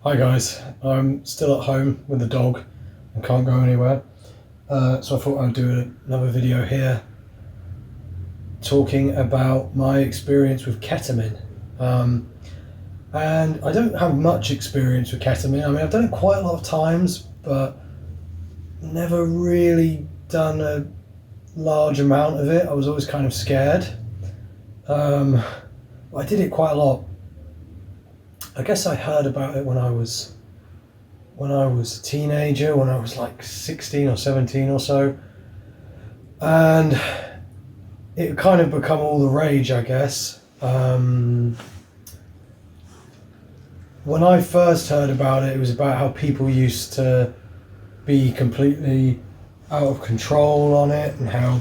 Hi guys, I'm still at home with the dog and can't go anywhere. So I thought I'd do another video here talking about my experience with ketamine. Um, and I don't have much experience with ketamine. I mean, I've done it quite a lot of times, but never really done a large amount of it. I was always kind of scared. I did it quite a lot. I guess I heard about it when I was a teenager, when I was like 16 or 17 or so. And it kind of become all the rage, I guess. When I first heard about it, it was about how people used to be completely out of control on it, and how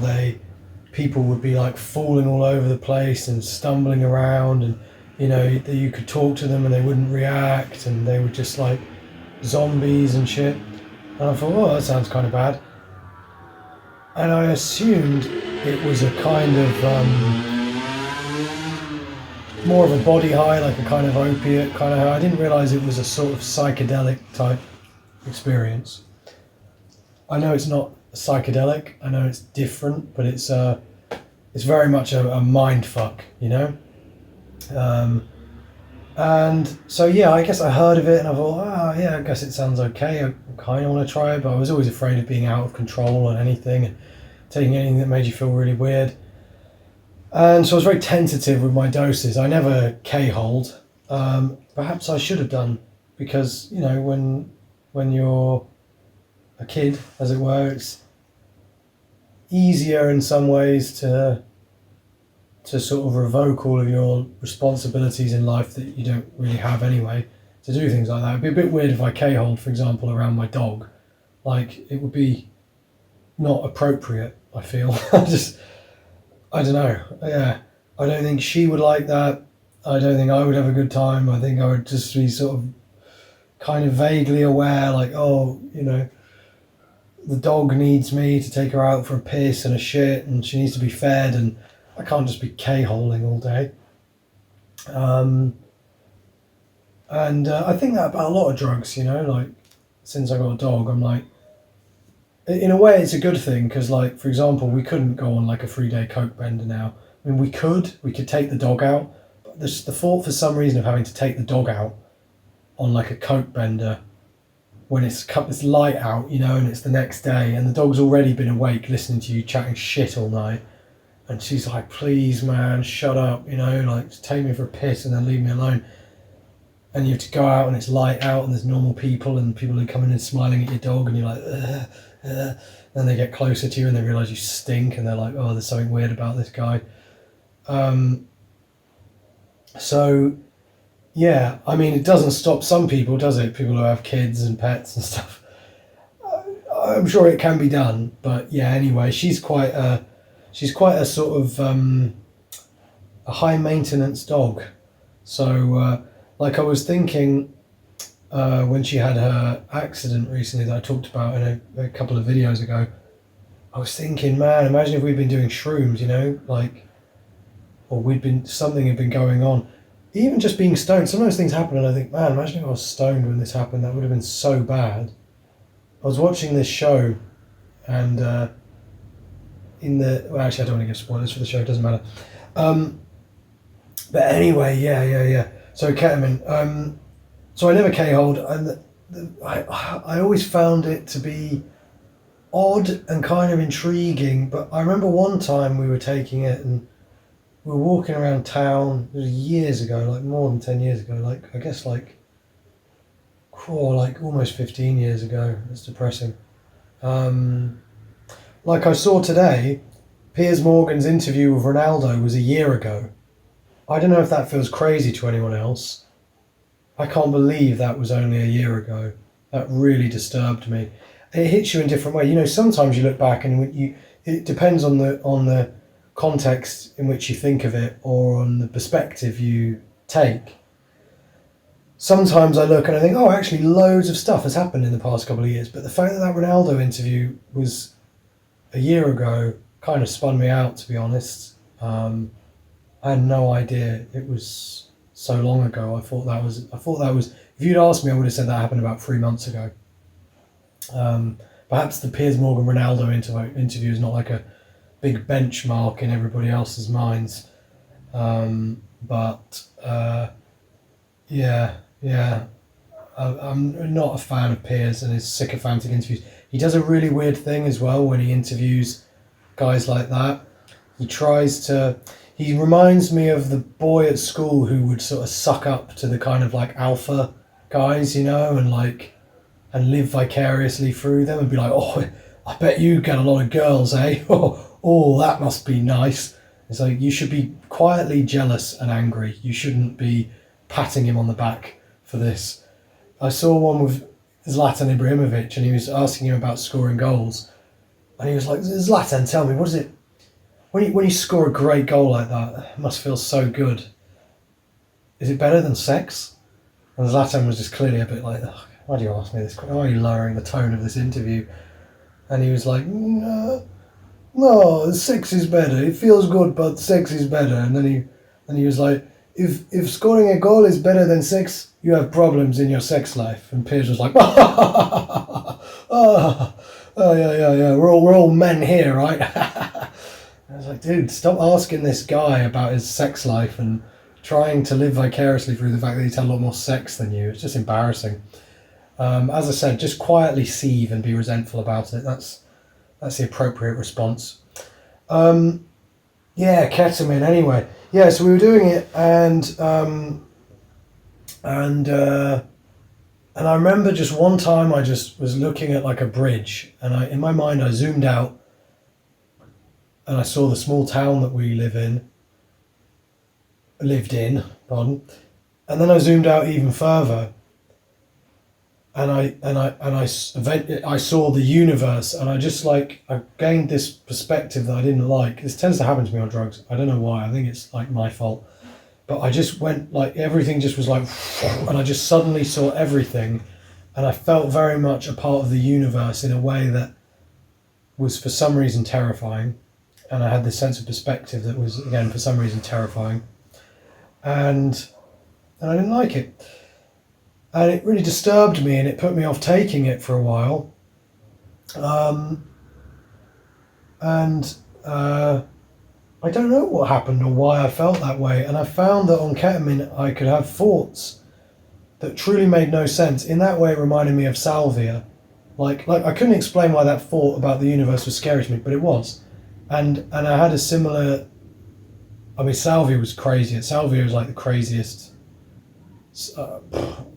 people would be like falling all over the place and stumbling around, and you could talk to them and they wouldn't react, and they were just like zombies and shit. And I thought, oh, that sounds kind of bad. And I assumed it was a kind of more of a body high, like a kind of opiate kind of high. I didn't realise it was a sort of psychedelic type experience. I know it's not psychedelic. I know it's different, but it's very much a mind fuck, And so yeah, I guess I heard of it and I thought, yeah, I guess it sounds okay. I kind of want to try it, but I was always afraid of being out of control on anything and taking anything that made you feel really weird. And so I was very tentative with my doses. I never K-holed. Perhaps I should have done, because when you're a kid, as it were, it's easier in some ways to sort of revoke all of your responsibilities in life that you don't really have anyway, to do things like that. It'd be a bit weird if I K-hold, for example, around my dog. Like, it would be not appropriate, I feel. I don't know. Yeah, I don't think she would like that. I don't think I would have a good time. I think I would just be sort of kind of vaguely aware, like, oh, the dog needs me to take her out for a piss and a shit, and she needs to be fed, and I can't just be K-holing all day. And I think that about a lot of drugs, like, since I got a dog, I'm like, in a way it's a good thing, because, like, for example, we couldn't go on like a 3-day coke bender now. I mean, we could take the dog out, but the thought for some reason of having to take the dog out on like a coke bender when it's light out, and it's the next day, and the dog's already been awake listening to you chatting shit all night, and she's like, please man, shut up, like, just take me for a piss and then leave me alone. And you have to go out and it's light out and there's normal people, and people are coming in smiling at your dog, and you're like, then they get closer to you and they realise you stink, and they're like, oh, there's something weird about this guy. So yeah, I mean, it doesn't stop some people, does it? People who have kids and pets and stuff. I'm sure it can be done, but yeah. Anyway, she's quite a sort of a high maintenance dog. So like, I was thinking when she had her accident recently that I talked about in a couple of videos ago, I was thinking, man, imagine if we'd been doing shrooms, like, or something had been going on. Even just being stoned, sometimes things happen and I think, man, imagine if I was stoned when this happened, that would have been so bad. I was watching this show, and well, actually I don't want to give spoilers for the show, it doesn't matter. But anyway, yeah. So ketamine. So I never K-hold, and I always found it to be odd and kind of intriguing. But I remember one time we were taking it and we were walking around town. It was years ago, like more than 10 years ago. Like, I guess like almost 15 years ago. It's depressing. Like I saw today, Piers Morgan's interview with Ronaldo was a year ago. I don't know if that feels crazy to anyone else. I can't believe that was only a year ago. That really disturbed me. It hits you in a different way. Sometimes you look back and it depends on the context in which you think of it, or on the perspective you take. Sometimes I look and I think, oh, actually loads of stuff has happened in the past couple of years, but the fact that Ronaldo interview was a year ago kind of spun me out, to be honest. I had no idea it was so long ago. I thought that was If you'd asked me, I would have said that happened about 3 months ago. Perhaps the Piers Morgan Ronaldo interview is not like a big benchmark in everybody else's minds. But yeah. I'm not a fan of Piers and his sycophantic interviews. He does a really weird thing as well when he interviews guys like that. He reminds me of the boy at school who would sort of suck up to the kind of like alpha guys, and live vicariously through them and be like, oh, I bet you get a lot of girls, eh? Oh, that must be nice. It's like, you should be quietly jealous and angry. You shouldn't be patting him on the back for this. I saw one with Zlatan Ibrahimovic, and he was asking him about scoring goals. And he was like, Zlatan, tell me, what is it? When you score a great goal like that, it must feel so good. Is it better than sex? And Zlatan was just clearly a bit like, why do you ask me this? Why are you lowering the tone of this interview? And he was like, no, sex is better. It feels good, but sex is better. And then he was like, if scoring a goal is better than sex, you have problems in your sex life. And Piers was like, yeah. We're all men here, right? I was like, dude, stop asking this guy about his sex life and trying to live vicariously through the fact that he's had a lot more sex than you. It's just embarrassing. As I said, just quietly seethe and be resentful about it. That's the appropriate response. Ketamine. Anyway, yeah. So we were doing it, and I remember just one time I just was looking at like a bridge, and in my mind I zoomed out, and I saw the small town that we lived in, and then I zoomed out even further. And I saw the universe, and I gained this perspective that I didn't like. This tends to happen to me on drugs. I don't know why. I think it's like my fault. But I just went like, everything just was like, and I just suddenly saw everything, and I felt very much a part of the universe in a way that was for some reason terrifying. And I had this sense of perspective that was, again, for some reason terrifying. And I didn't like it. And it really disturbed me, and it put me off taking it for a while. I don't know what happened or why I felt that way. And I found that on ketamine I could have thoughts that truly made no sense. In that way it reminded me of salvia. Like I couldn't explain why that thought about the universe was scary to me, but it was. And I had a similar... I mean, salvia was crazy. Salvia was like the craziest...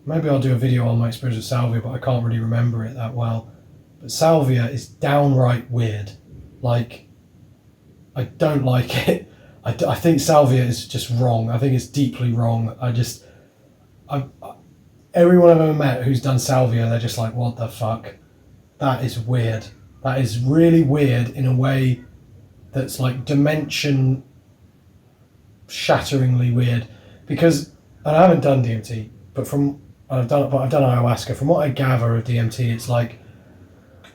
maybe I'll do a video on my experience with salvia, but I can't really remember it that well. But salvia is downright weird. Like, I don't like it. I think salvia is just wrong. I think it's deeply wrong. Everyone I've ever met who's done salvia, they're just like, what the fuck? That is weird. That is really weird in a way that's like dimension shatteringly weird. Because, and I haven't done DMT, but I've done ayahuasca. From what I gather of DMT, it's like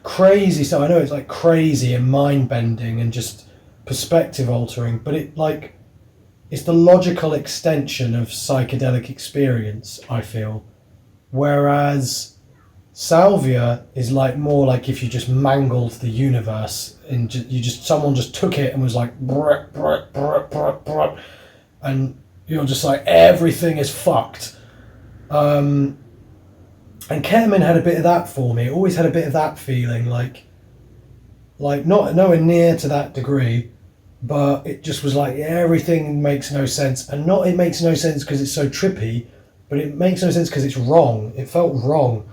crazy stuff. I know it's like crazy and mind bending and just perspective altering, but it's the logical extension of psychedelic experience, I feel. Whereas salvia is like more like if you just mangled the universe and someone just took it and was like brr, brr, brr, brr, brr, and you're just like, everything is fucked. And ketamine had a bit of that for me. It always had a bit of that feeling, like not nowhere near to that degree, but it just was like everything makes no sense. And not it makes no sense because it's so trippy, but it makes no sense because it's wrong. It felt wrong.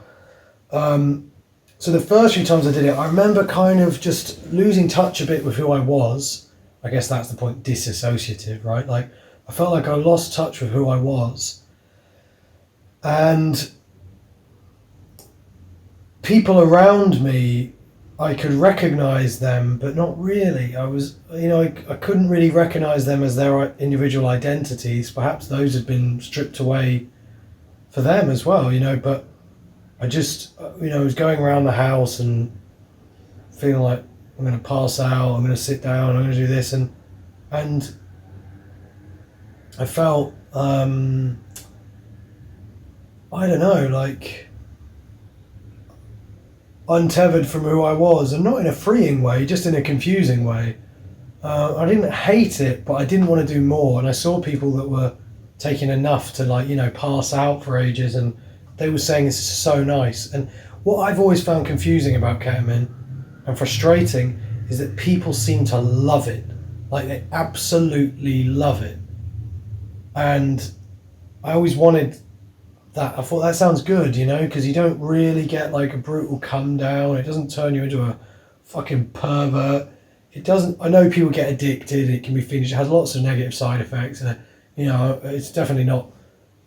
So the first few times I did it, I remember kind of just losing touch a bit with who I was. I guess that's the point, dissociative, right? Like, I felt like I lost touch with who I was. And people around me, I could recognize them, but not really. I couldn't really recognize them as their individual identities. Perhaps those had been stripped away for them as well, but I just, was going around the house and feeling like I'm going to pass out, I'm going to sit down, I'm going to do this. And I felt, I don't know, like untethered from who I was, and not in a freeing way, just in a confusing way. I didn't hate it, but I didn't want to do more. And I saw people that were taking enough to, like, pass out for ages, and they were saying this is so nice. And what I've always found confusing about ketamine and frustrating is that people seem to love it. Like, they absolutely love it. And I always wanted that. I thought that sounds good, because you don't really get like a brutal come down. It doesn't turn you into a fucking pervert. It doesn't. I know people get addicted. It can be finished. It has lots of negative side effects, and it's definitely not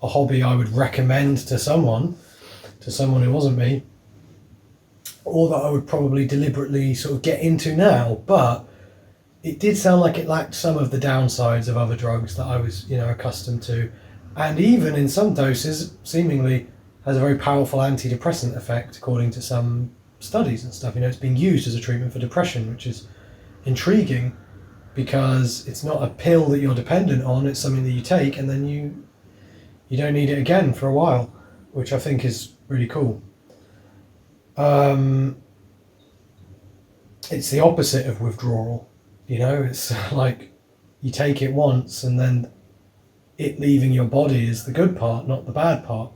a hobby I would recommend to someone who wasn't me, or that I would probably deliberately sort of get into now. But it did sound like it lacked some of the downsides of other drugs that I was, accustomed to, and even in some doses, seemingly has a very powerful antidepressant effect, according to some studies and stuff. It's being used as a treatment for depression, which is intriguing, because it's not a pill that you're dependent on. It's something that you take, and then you don't need it again for a while, which I think is really cool. It's the opposite of withdrawal. It's like you take it once, and then it leaving your body is the good part, not the bad part.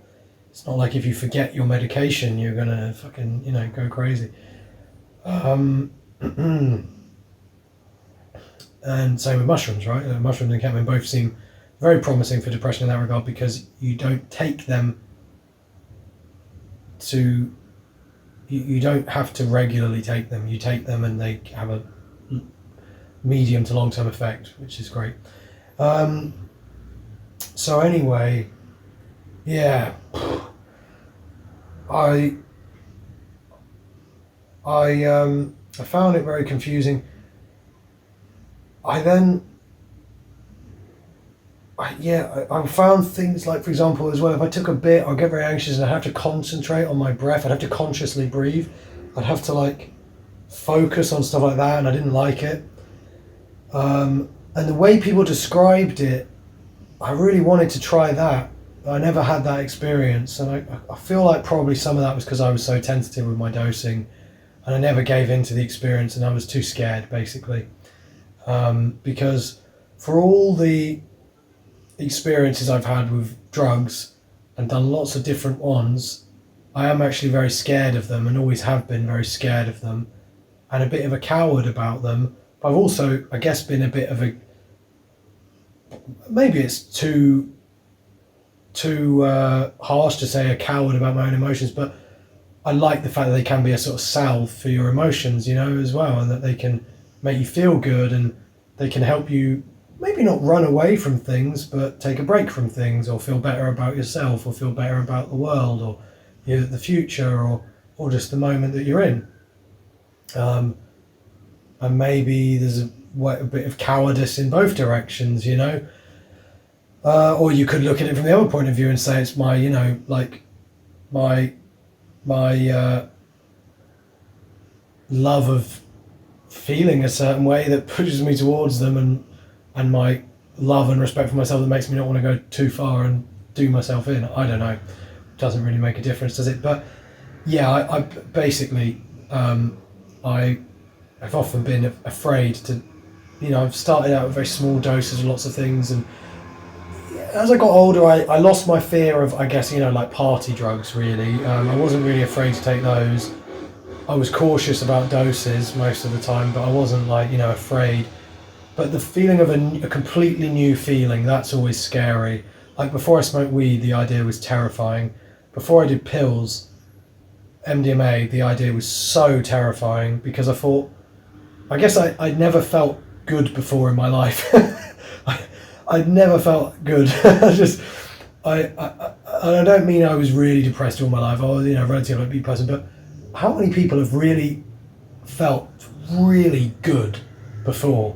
It's not like if you forget your medication, you're gonna fucking go crazy. And same with mushrooms, right? Mushrooms and ketamine both seem very promising for depression in that regard, because you don't take them to... You don't have to regularly take them. You take them and they have a medium to long-term effect, which is great. So anyway, yeah, I found it very confusing. I found things like, for example, as well, if I took a bit, I'd get very anxious and I'd have to concentrate on my breath. I'd have to consciously breathe. I'd have to like focus on stuff like that, and I didn't like it. And the way people described it, I really wanted to try that. I never had that experience, and I feel like probably some of that was because I was so tentative with my dosing, and I never gave in to the experience, and I was too scared, basically. Because for all the experiences I've had with drugs and done lots of different ones, I am actually very scared of them, and always have been very scared of them, and a bit of a coward about them. But I've also, I guess, been a bit of a... Maybe it's too harsh to say a coward about my own emotions, but I like the fact that they can be a sort of salve for your emotions, as well, and that they can make you feel good, and they can help you maybe not run away from things, but take a break from things, or feel better about yourself, or feel better about the world, or the future, or just the moment that you're in. And maybe there's a bit of cowardice in both directions, or you could look at it from the other point of view and say it's my, my love of feeling a certain way that pushes me towards them, and my love and respect for myself that makes me not want to go too far and do myself in. I don't know. It doesn't really make a difference, does it? But yeah, I basically, I've often been afraid to, I've started out with very small doses of lots of things, and as I got older, I lost my fear of, I guess, like party drugs, really. I wasn't really afraid to take those. I was cautious about doses most of the time, but I wasn't afraid. But the feeling of a completely new feeling, that's always scary. Like before I smoked weed, the idea was terrifying. Before I did pills, MDMA, the idea was so terrifying, because I thought, I guess I'd never felt good before in my life. I'd never felt good. I don't mean I was really depressed all my life. I was, a relatively upbeat person, but how many people have really felt really good before?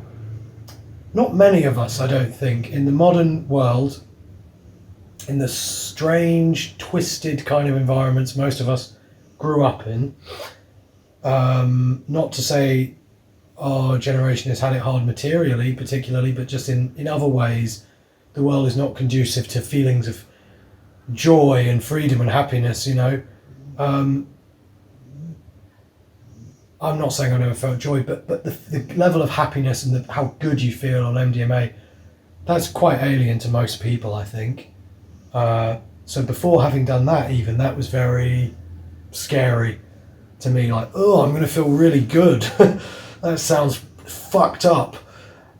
Not many of us, I don't think. In the modern world, in the strange, twisted kind of environments most of us grew up in, not to say our generation has had it hard materially, particularly, but just in other ways, the world is not conducive to feelings of joy and freedom and happiness, you know. Um, I'm not saying I never felt joy, but the level of happiness and how good you feel on MDMA, that's quite alien to most people, I think. So before having done that, even, that was very scary to me. Like, oh, I'm going to feel really good. That sounds fucked up.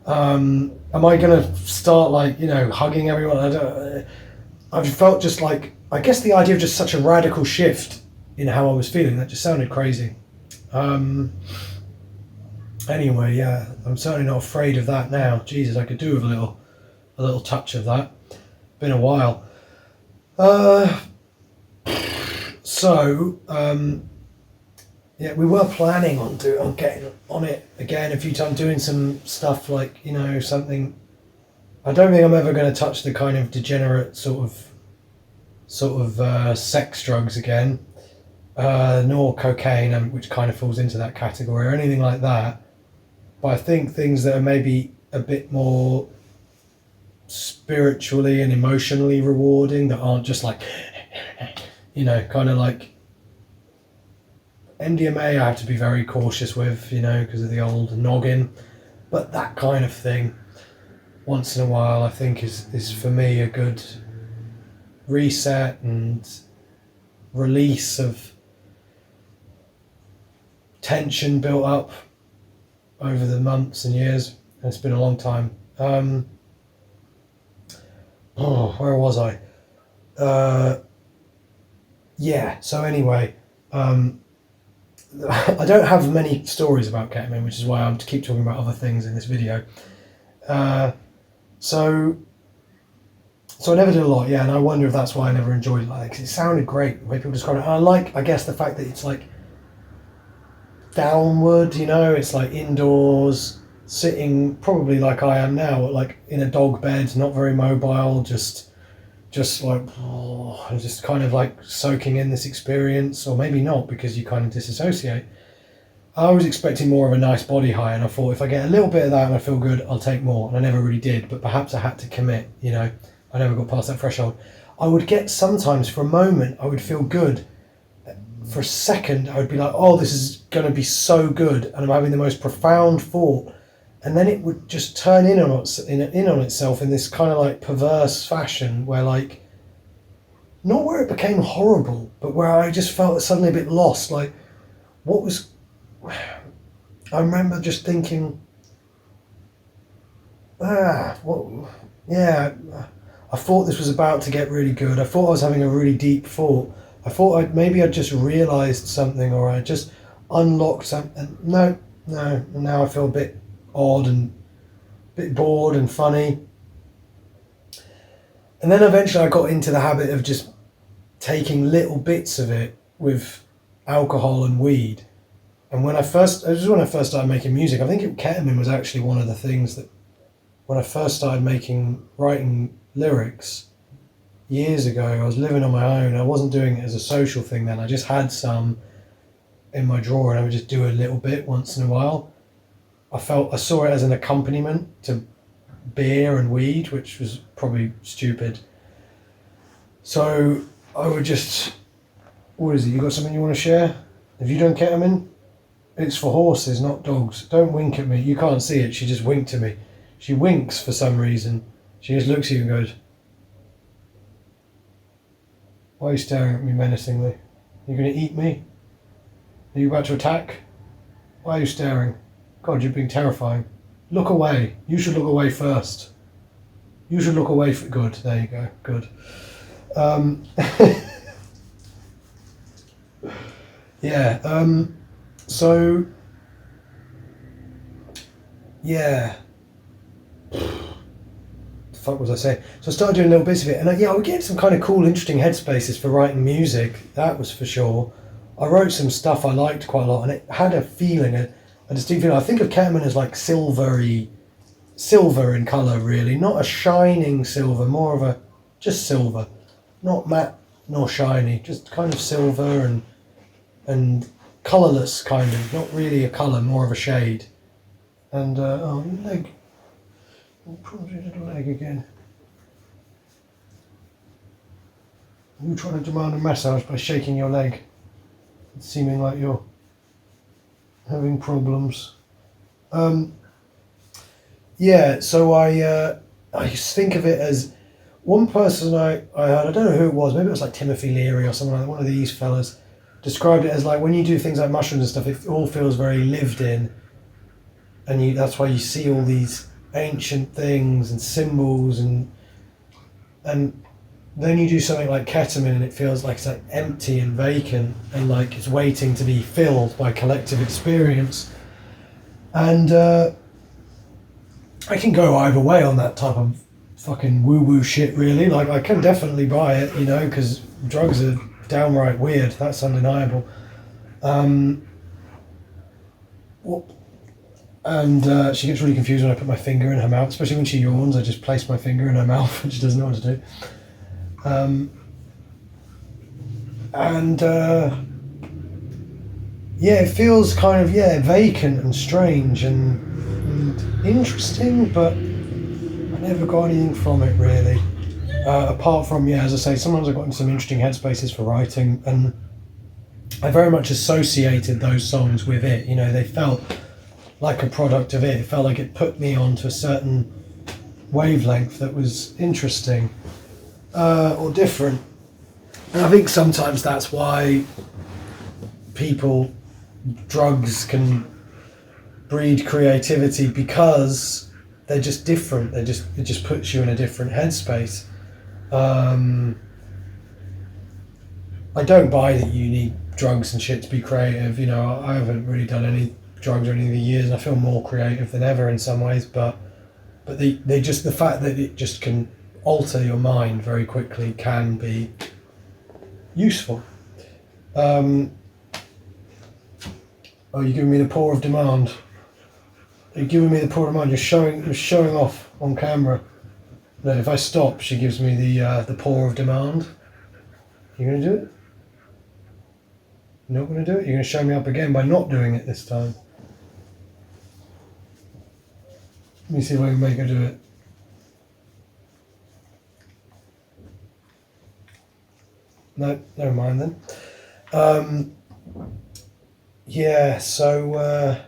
Am I going to start, like, you know, hugging everyone? I've felt just like, I guess the idea of just such a radical shift in how I was feeling, that just sounded crazy. Anyway, yeah, I'm certainly not afraid of that now. Jesus, I could do with a little touch of that. Been a while. Yeah, we were planning on getting on it again a few times, doing some stuff like, you know, something. I don't think I'm ever going to touch the kind of degenerate sort of sex drugs again, nor cocaine, which kind of falls into that category, or anything like that. But I think things that are maybe a bit more spiritually and emotionally rewarding, that aren't just like, you know, kind of like MDMA, I have to be very cautious with, you know, because of the old noggin. But that kind of thing, once in a while, I think is for me a good reset and release of tension built up over the months and years. And it's been a long time. Where was I? Yeah, so anyway, I don't have many stories about ketamine, which is why I'm to keep talking about other things in this video. So I never did a lot, yeah, and I wonder if that's why I never enjoyed it like that, because it sounded great the way people describe it. And I like, I guess, the fact that it's like downward, you know, it's like indoors, sitting probably like I am now, like in a dog bed, not very mobile, just like, just kind of like soaking in this experience, or maybe not, because you kind of disassociate. I was expecting more of a nice body high, and I thought if I get a little bit of that and I feel good, I'll take more, and I never really did, but perhaps I had to commit, you know. I never got past that threshold. I would get, sometimes for a moment, I would feel good. For a second, I would be like, oh, this is going to be so good, and I'm having the most profound thought. And then it would just turn in on itself in this kind of like perverse fashion, where like, not where it became horrible, but where I just felt suddenly a bit lost. Like, what was... I remember just thinking, I thought this was about to get really good. I thought I was having a really deep thought. I thought maybe I'd just realised something, or I just unlocked something. No, and now I feel a bit odd and a bit bored and funny. And then eventually I got into the habit of just taking little bits of it with alcohol and weed. And this was when I first started making music. I think ketamine was actually one of the things that, when I first started writing lyrics years ago, I was living on my own. I wasn't doing it as a social thing then. I just had some in my drawer, and I would just do a little bit once in a while. I saw it as an accompaniment to beer and weed, which was probably stupid. So I would just, what is it? You got something you want to share? Have you done ketamine? It's for horses, not dogs. Don't wink at me. You can't see it. She just winked at me. She winks for some reason. She just looks at you and goes, why are you staring at me menacingly? Are you going to eat me? Are you about to attack? Why are you staring? God, you're being terrifying. Look away. You should look away first. You should look away for good. There you go. Good. Yeah. So, yeah. The fuck was I saying? So I started doing little bits of it, and I would get some kind of cool, interesting headspaces for writing music. That was for sure. I wrote some stuff I liked quite a lot, and it had a feeling, a distinct feeling. I think of ketamine as like silver in colour, really. Not a shining silver, more of a just silver, not matte nor shiny, just kind of silver and colourless, kind of, not really a colour, more of a shade. And leg, probably a little leg again. You're trying to demand a massage by shaking your leg. It's seeming like you're having problems. Yeah, so I think of it as one person I heard, I don't know who it was, maybe it was like Timothy Leary or something like that, one of these fellas, described it as like when you do things like mushrooms and stuff, it all feels very lived in, and that's why you see all these ancient things and symbols, and then you do something like ketamine and it feels like it's like empty and vacant and like it's waiting to be filled by collective experience. And I can go either way on that type of fucking woo-woo shit, really. Like, I can definitely buy it, you know, because drugs are downright weird. That's undeniable. And she gets really confused when I put my finger in her mouth, especially when she yawns. I just place my finger in her mouth and she doesn't know what to do. Yeah, it feels kind of, vacant and strange and interesting, but I never got anything from it, really. Apart from, as I say, sometimes I got into some interesting headspaces for writing, and I very much associated those songs with it. You know, they felt like a product of it. It felt like it put me onto a certain wavelength that was interesting or different. And I think sometimes that's why drugs can breed creativity, because they're just different. It just puts you in a different headspace. I don't buy that you need drugs and shit to be creative. You know, I haven't really done any drugs or anything for years, and I feel more creative than ever in some ways. But they just, the fact that it just can alter your mind very quickly can be useful. Oh, you're giving me the paw of demand. You're giving me the paw of demand. You're showing off on camera. That if I stop, she gives me the paw of demand. You gonna do it? You're not gonna do it? You're gonna show me up again by not doing it this time. Let me see if I can make her do it. No, never mind then. Yeah, so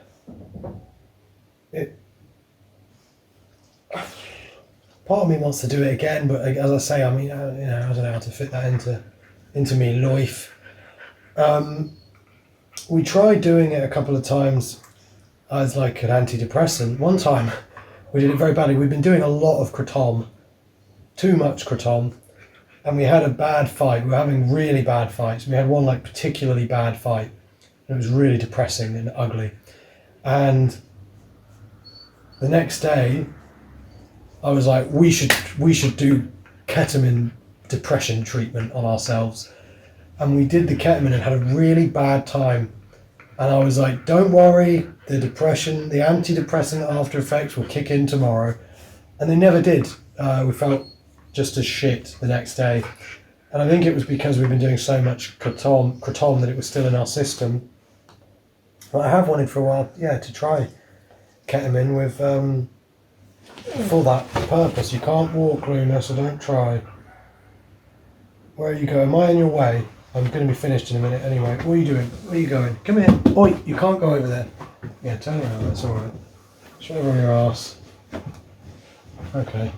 part of me wants to do it again, but as I say, I mean, I don't know how to fit that into me life. We tried doing it a couple of times as like an antidepressant. One time we did it very badly. We've been doing a lot of Kratom, too much Kratom, and we had a bad fight. We were having really bad fights. We had one like particularly bad fight. It was really depressing and ugly. And the next day, I was like, we should do ketamine depression treatment on ourselves. And we did the ketamine and had a really bad time. And I was like, don't worry, the antidepressant after effects will kick in tomorrow. And they never did. We felt just as shit the next day. And I think it was because we've been doing so much Kratom that it was still in our system. But I have wanted for a while, to try ketamine with for that purpose. You can't walk, Luna, so don't try. Where are you going? Am I in your way? I'm going to be finished in a minute anyway. What are you doing? Where are you going? Come here. Oi, you can't go over there. Yeah, turn around, that's alright. Show over on your arse. Okay.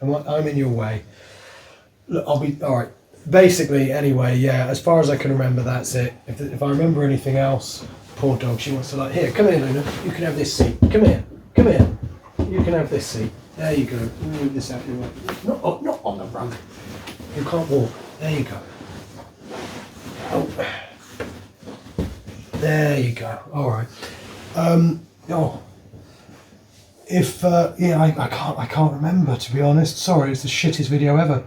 I'm in your way. Look, I'll be... Alright. Basically, anyway, as far as I can remember, that's it. If I remember anything else, poor dog, she wants to like, here, come here, Luna. You can have this seat. Come here. You can have this seat. There you go. Move this out your way. Not on the rug. You can't walk. There you go. Oh. There you go. All right. I can't remember, to be honest. Sorry, it's the shittest video ever.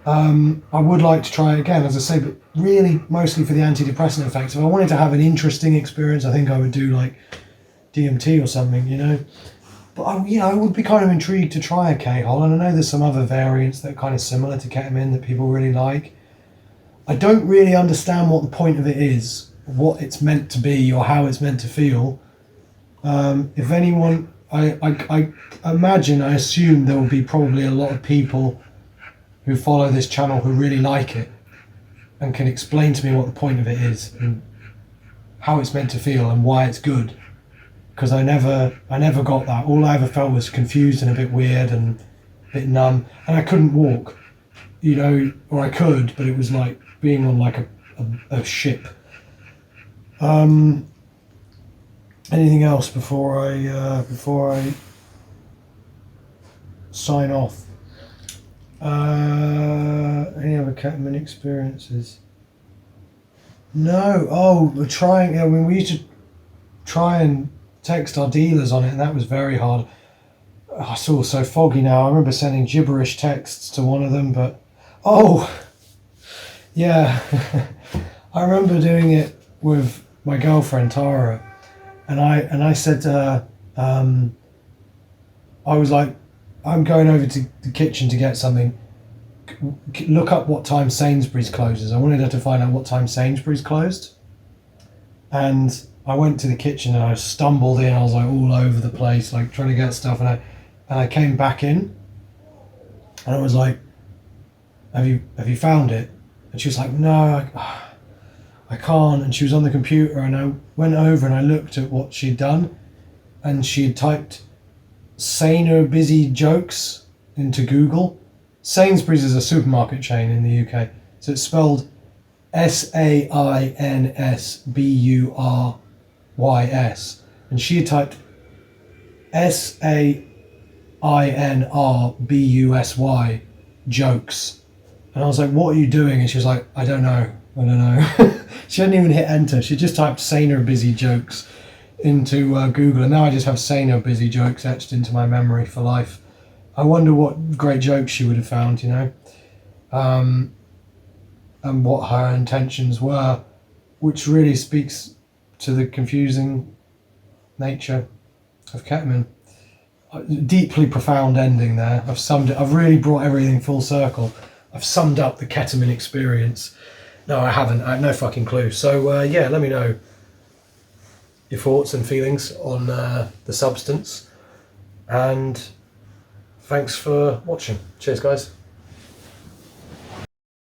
I would like to try it again, as I say, but really mostly for the antidepressant effects. If I wanted to have an interesting experience, I think I would do like DMT or something, you know. But I would be kind of intrigued to try a K-hole, and I know there's some other variants that are kind of similar to ketamine that people really like. I don't really understand what the point of it is, what it's meant to be, or how it's meant to feel. If anyone, I assume there will be probably a lot of people who follow this channel who really like it and can explain to me what the point of it is and how it's meant to feel and why it's good. Because I never got that. All I ever felt was confused and a bit weird and a bit numb, and I couldn't walk, you know, or I could, but it was like being on like a ship. Anything else before I sign off? Any other ketamine experiences? No. Oh, we're trying. I mean, we used to try and text our dealers on it, and that was very hard. Oh, it's all so foggy now. I remember sending gibberish texts to one of them, but yeah, I remember doing it with my girlfriend Tara, and I said to her, I was like, I'm going over to the kitchen to get something. Look up what time Sainsbury's closes. I wanted her to find out what time Sainsbury's closed, and I went to the kitchen and I stumbled in. I was like all over the place, like trying to get stuff, and I came back in, and I was like, "Have you found it?" And she was like, "No, I can't." And she was on the computer, and I went over and I looked at what she'd done, and she had typed "Saner busy jokes" into Google. Sainsbury's is a supermarket chain in the UK, so it's spelled SAINSBURYS, and she had typed SAINRBUSY jokes, and I was like, "What are you doing?" And she was like, I don't know. She hadn't even hit enter. She just typed "Saner busy jokes" into Google, and now I just have "Saner busy jokes" etched into my memory for life. I wonder what great jokes she would have found, you know, and what her intentions were, which really speaks to the confusing nature of ketamine. Deeply profound ending there. I've summed it. I've really brought everything full circle. I've summed up the ketamine experience. No, I haven't. I have no fucking clue. So yeah, let me know your thoughts and feelings on the substance, and thanks for watching. Cheers, guys.